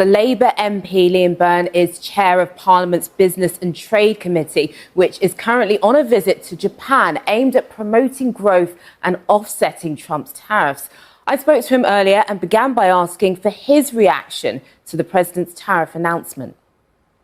The Labour MP Liam Byrne is chair of Parliament's Business and Trade Committee, which is currently on a visit to Japan aimed at promoting growth and offsetting Trump's tariffs. I spoke to him earlier and began by asking for his reaction to the president's tariff announcement.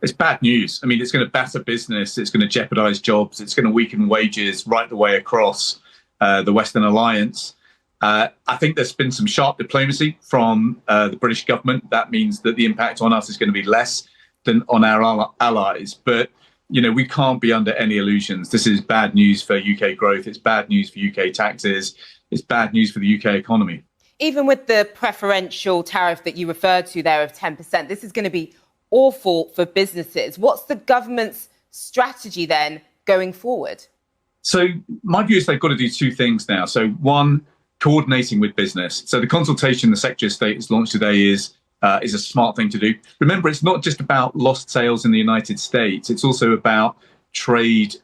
It's bad news. I mean, it's going to batter business. It's going to jeopardise jobs. It's going to weaken wages right the way across the Western Alliance. I think there's been some sharp diplomacy from the British government. That means that the impact on us is going to be less than on our allies. But, you know, we can't be under any illusions. This is bad news for UK growth. It's bad news for UK taxes. It's bad news for the UK economy. Even with the preferential tariff that you referred to there of 10%, this is going to be awful for businesses. What's the government's strategy then going forward? So my view is they've got to do two things now. So one, coordinating with business. So the consultation the Secretary of State has launched today is a smart thing to do. Remember, it's not just about lost sales in the United States. It's also about trade,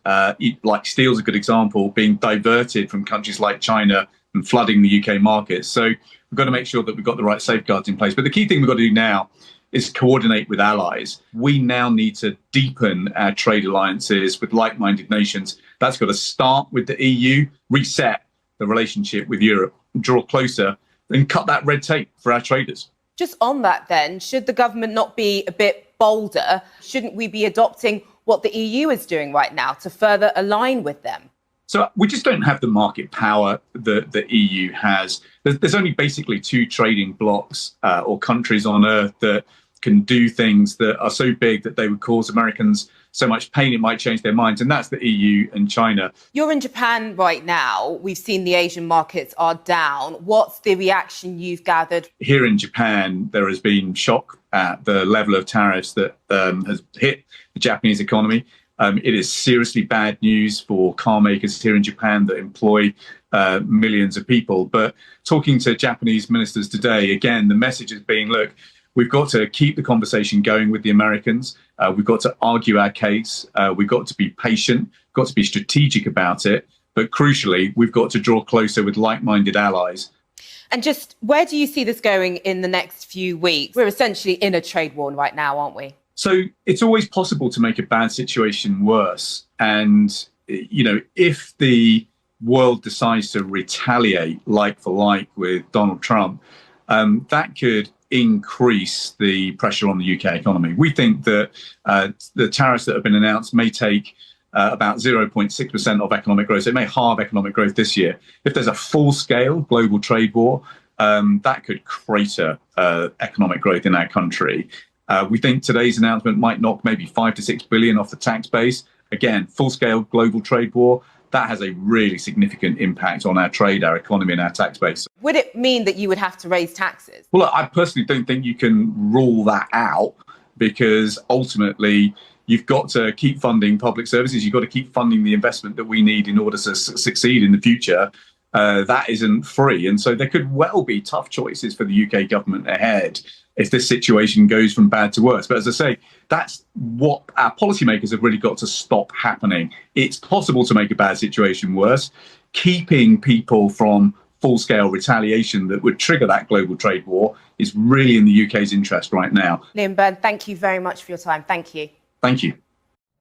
like steel's a good example, being diverted from countries like China and flooding the UK markets. So we've got to make sure that we've got the right safeguards in place. But the key thing we've got to do now is coordinate with allies. We now need to deepen our trade alliances with like-minded nations. That's got to start with the EU, reset the relationship with Europe, draw closer, and cut that red tape for our traders. Just on that then, should the government not be a bit bolder? Shouldn't we be adopting what the EU is doing right now to further align with them? So we just don't have the market power that the EU has. There's only basically two trading blocs or countries on Earth that can do things that are so big that they would cause Americans so much pain it might change their minds, and that's the EU and China. You're in Japan right now. We've seen the Asian markets are down. What's the reaction you've gathered? Here in Japan, there has been shock at the level of tariffs that has hit the Japanese economy. It is seriously bad news for car makers here in Japan that employ millions of people. But talking to Japanese ministers today, again, the message has been, look, we've got to keep the conversation going with the Americans. We've got to argue our case. We've got to be patient, got to be strategic about it. But crucially, we've got to draw closer with like-minded allies. And just where do you see this going in the next few weeks? We're essentially in a trade war right now, aren't we? So it's always possible to make a bad situation worse. And, you know, if the world decides to retaliate like for like with Donald Trump, that could increase the pressure on the UK economy. We think that the tariffs that have been announced may take about 0.6% of economic growth. So it may halve economic growth this year. If there's a full-scale global trade war, that could crater economic growth in our country. We think today's announcement might knock maybe 5 to 6 billion off the tax base. Again, full-scale global trade war, that has a really significant impact on our trade, our economy and our tax base. Would it mean that you would have to raise taxes? Well, I personally don't think you can rule that out, because ultimately you've got to keep funding public services. You've got to keep funding the investment that we need in order to succeed in the future. That isn't free. And so there could well be tough choices for the UK government ahead if this situation goes from bad to worse. But as I say, that's what our policymakers have really got to stop happening. It's possible to make a bad situation worse. Keeping people from full-scale retaliation that would trigger that global trade war is really in the UK's interest right now. Liam Byrne, thank you very much for your time. Thank you. Thank you.